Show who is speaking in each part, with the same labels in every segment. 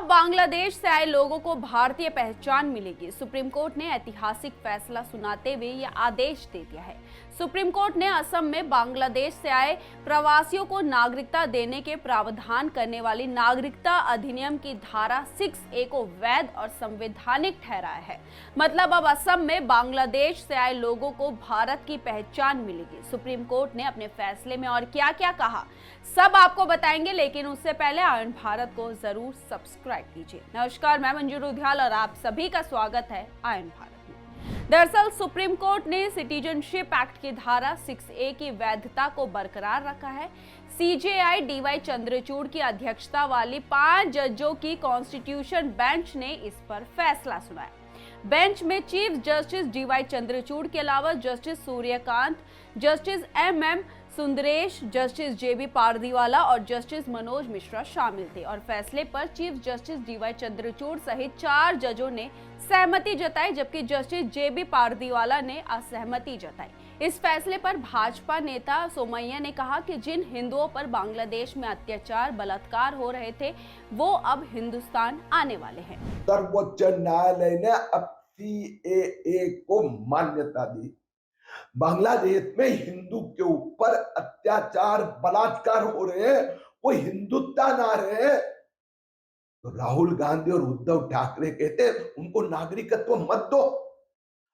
Speaker 1: बांग्लादेश से आए लोगों को भारतीय पहचान मिलेगी। सुप्रीम कोर्ट ने ऐतिहासिक फैसला सुनाते हुए यह आदेश दे दिया है। सुप्रीम कोर्ट ने असम में बांग्लादेश से आए प्रवासियों को नागरिकता देने के प्रावधान करने वाली नागरिकता अधिनियम की धारा 6A को वैध और संवैधानिक ठहराया है। मतलब अब असम में बांग्लादेश से आए लोगों को भारत की पहचान मिलेगी। सुप्रीम कोर्ट ने अपने फैसले में और क्या क्या कहा, सब आपको बताएंगे, लेकिन उससे पहले आयन भारत को जरूर सब्सक्राइब कीजिए। नमस्कार, मैं मंजू रुधियाल और आप सभी का स्वागत है आयन भारत में। दरअसल सुप्रीम कोर्ट ने सिटीजनशिप एक्ट की धारा 6A की वैधता को बरकरार रखा है। CJI DY चंद्रचूड़ की अध्यक्षता वाली 5 जजों की कॉन्स्टिट्यूशन बेंच ने इस पर फैसला सुनाया। बेंच में चीफ जस्टिस DY चंद्रचूड़ के अलावा justice Suryakant, justice MM Sundresh, justice JB Pardiwala और जस्टिस मनोज मिश्रा शामिल थे और फैसले पर चीफ जस्टिस DY चंद्रचूड़ सहित 4 जजों ने सहमति जताई, जबकि जस्टिस JB पारदीवाला ने असहमति जताई। इस फैसले पर भाजपा नेता सोमैया ने कहा कि जिन हिंदुओं पर बांग्लादेश में अत्याचार, बलात्कार हो रहे थे, वो अब हिंदुस्तान आने वाले हैं।
Speaker 2: सर्वोच्च न्यायालय ने अब CAA को मान्यता दी। बांग्लादेश में हिंदू के ऊपर अत्याचार, बलात्कार हो रहे हैं, वो हिंदुस्तान आ रहे हैं। तो राहुल गांधी और उद्धव ठाकरे कहते हैं उनको नागरिकत्व मत दो।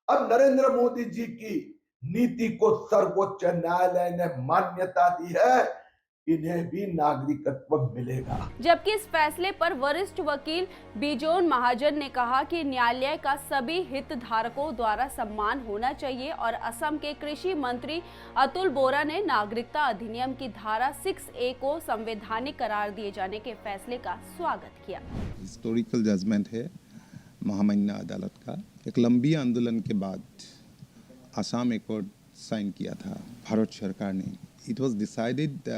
Speaker 2: अब नरेंद्र मोदी जी की नीति को सर्वोच्च न्यायालय ने मान्यता दी है, इन्हें भी नागरिकत्व मिलेगा।
Speaker 1: जबकि इस फैसले पर वरिष्ठ वकील बिजोन महाजन ने कहा कि न्यायालय का सभी हितधारकों द्वारा सम्मान होना चाहिए और असम के कृषि मंत्री अतुल बोरा ने नागरिकता अधिनियम की धारा 6A को संवैधानिक करार दिए जाने के फैसले का स्वागत किया।
Speaker 3: हिस्टोरिकल जजमेंट है महामान्य अदालत का। एक लंबी आंदोलन के बाद असम एकॉर्ड साइन किया था भारत सरकार ने। It was decided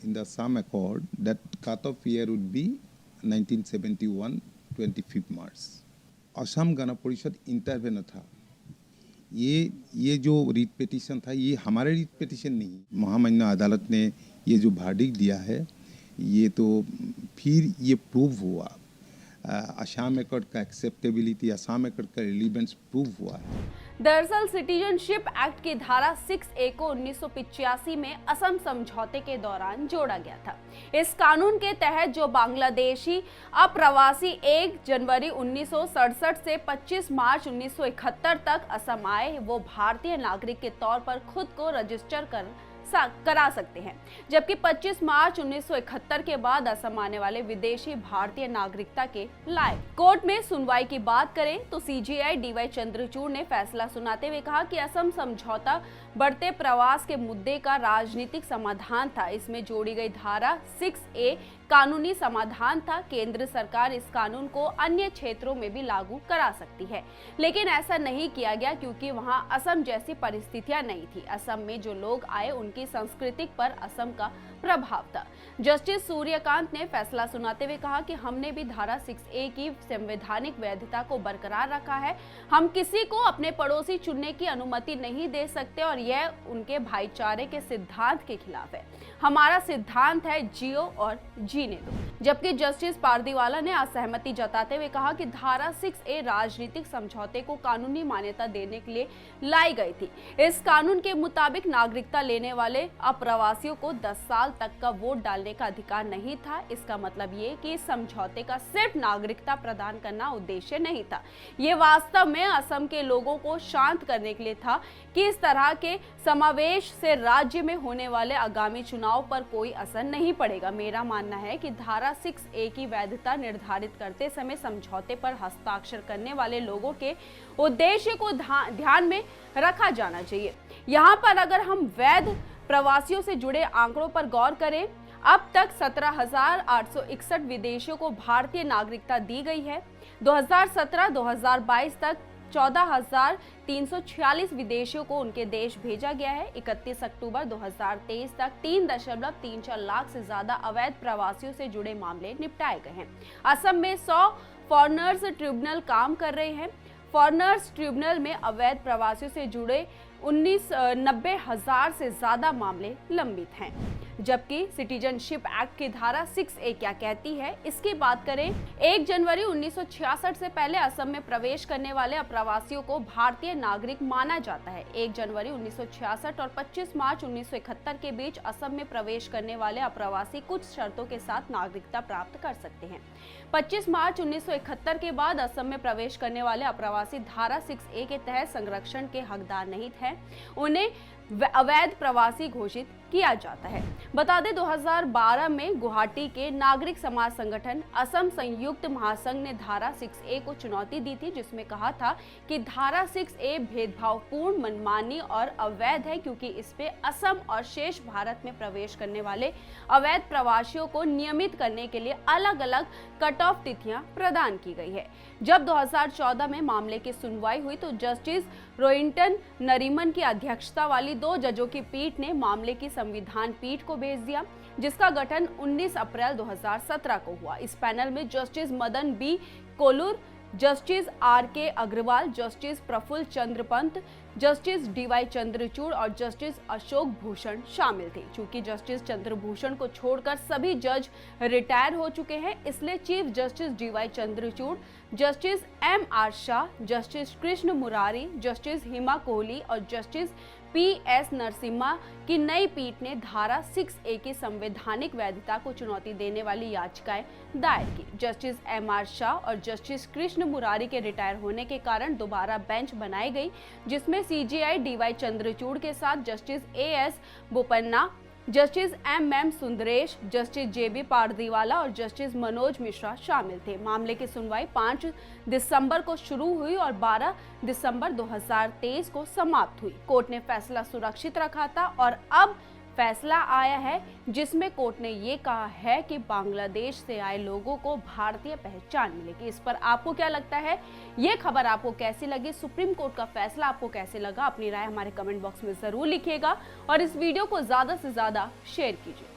Speaker 3: in the Assam Accord that cut-off year would be 1971, 25 March. Assam Gana Parishad intervener था। ये जो रीट पिटीशन था, ये हमारे रीट पिटीशन नहीं। महामान्य अदालत ने ये जो वर्डिक्ट दिया है, ये तो फिर ये प्रूव हुआ। असम एकॉर्ड का एक्सेप्टेबिलिटी, असम एकॉर्ड का रिलीवेंस प्रूव हुआ है।
Speaker 1: दरअसल सिटीजनशिप एक्ट की धारा 6A को 1985 में असम समझौते के दौरान जोड़ा गया था। इस कानून के तहत जो बांग्लादेशी अप्रवासी 1 जनवरी 1967 से 25 मार्च 1971 तक असम आए, वो भारतीय नागरिक के तौर पर खुद को रजिस्टर करा सकते हैं, जबकि 25 मार्च 1971 के बाद असम आने वाले विदेशी भारतीय नागरिकता के लायक। कोर्ट में सुनवाई की बात करें तो CJI DY चंद्रचूड़ ने फैसला सुनाते हुए कहा कि असम समझौता बढ़ते प्रवास के मुद्दे का राजनीतिक समाधान था। इसमें जोड़ी गई धारा 6A कानूनी समाधान था। केंद्र सरकार इस कानून को अन्य क्षेत्रों में भी लागू करा सकती है, लेकिन ऐसा नहीं किया गया क्योंकि वहां असम जैसी परिस्थितियां नहीं थी। असम में जो लोग आए उनकी संस्कृति पर असम का प्रभाव था। जस्टिस सूर्यकांत ने फैसला सुनाते हुए कहा कि हमने भी धारा 6A की संवैधानिक वैधता को बरकरार रखा है। हम किसी को अपने पड़ोसी चुनने की अनुमति नहीं दे सकते और यह उनके भाईचारे के सिद्धांत के खिलाफ है। हमारा सिद्धांत है जियो और जीने दो। जबकि जस्टिस पारदीवाला ने असहमति जताते हुए कहा कि धारा 6A राजनीतिक समझौते को कानूनी मान्यता देने के लिए लाई गई थी। इस कानून के मुताबिक नागरिकता लेने वाले अप्रवासियों को 10 साल तक का वोट डालने का अधिकार नहीं था। इसका मतलब ये कि इस समझौते का सिर्फ नागरिकता प्रदान करना उद्देश्य नहीं था। ये वास्तव में असम के लोगों को शांत करने के लिए था कि इस तरह के समावेश से राज्य में होने वाले आगामी चुनाव पर कोई असर नहीं पड़ेगा। मेरा मानना है कि धारा 6A की वैधता निर्धारित करते समय समझौते पर हस्ताक्षर करने वाले लोगों के उद्देश्य को ध्यान में रखा जाना चाहिए। यहाँ पर अगर हम वैध प्रवासियों से जुड़े आंकड़ों पर गौर करें, अब तक 17,861 विदेशियों को भारतीय नागरिकता दी गई है। 2017-2022 तक 14,346 विदेशियों को उनके देश भेजा गया है। 31 अक्टूबर 2023 तक 3.34 लाख से ज्यादा अवैध प्रवासियों से जुड़े मामले निपटाए गए हैं। असम में 100 फॉरेनर्स ट्रिब्यूनल काम कर रहे हैं। फॉरेनर्स ट्रिब्यूनल में अवैध प्रवासियों से जुड़े 90,000 से ज्यादा मामले लंबित हैं। जबकि सिटीजनशिप एक्ट की धारा 6A क्या कहती है, इसकी बात करें। 1 जनवरी 1966 से पहले असम में प्रवेश करने वाले अप्रवासियों को भारतीय नागरिक माना जाता है। 1 जनवरी 1966 और 25 मार्च 1971 के बीच असम में प्रवेश करने वाले अप्रवासी कुछ शर्तों के साथ नागरिकता प्राप्त कर सकते हैं। 25 मार्च 1971 के बाद असम में प्रवेश करने वाले अप्रवासी धारा 6A के तहत संरक्षण के हकदार नहीं थे, उन्हें अवैध प्रवासी घोषित किया जाता है। बता दें 2012 में गुवाहाटी के नागरिक समाज संगठन असम संयुक्त महासंघ ने धारा 6A को चुनौती दी थी, जिसमें कहा था कि धारा 6A भेदभावपूर्ण, मनमानी और अवैध है, क्योंकि इस पे असम और शेष भारत में प्रवेश करने वाले अवैध प्रवासियों को नियमित करने के लिए अलग अलग कट ऑफ तिथियां प्रदान की गई है। जब 2014 में मामले की सुनवाई हुई तो जस्टिस रोहिंटन नरीमन की अध्यक्षता वाली 2 जजों की पीठ ने मामले की संविधान पीठ को भेज दिया, जिसका गठन 19 अप्रैल 2017 को हुआ। इस पैनल में justice Madan B Kolur, justice RK Agrawal, justice Prafulla Chandra Pant, justice DY Chandrachud और जस्टिस अशोक भूषण शामिल थे। चूंकि जस्टिस चंद्रभूषण को छोड़कर सभी जज रिटायर हो चुके हैं, इसलिए chief justice DY Chandrachud, justice MR Shah, justice Krishna Murari, justice Hima Kohli और जस्टिस PS नरसिम्हा की नई पीठ ने धारा 6A की संवैधानिक वैधता को चुनौती देने वाली याचिकाएं दायर की। जस्टिस MR शाह और जस्टिस कृष्ण मुरारी के रिटायर होने के कारण दोबारा बेंच बनाई गई, जिसमें CJI DY चंद्रचूड़ के साथ justice AS Bopanna, justice MM Sundresh, justice JB Pardiwala और जस्टिस मनोज मिश्रा शामिल थे। मामले की सुनवाई 5 दिसंबर को शुरू हुई और 12 दिसंबर 2023 को समाप्त हुई। कोर्ट ने फैसला सुरक्षित रखा था और अब फैसला आया है, जिसमें कोर्ट ने ये कहा है कि बांग्लादेश से आए लोगों को भारतीय पहचान मिलेगी। इस पर आपको क्या लगता है? ये खबर आपको कैसी लगी? सुप्रीम कोर्ट का फैसला आपको कैसे लगा? अपनी राय हमारे कमेंट बॉक्स में जरूर लिखिएगा और इस वीडियो को ज्यादा से ज्यादा शेयर कीजिए।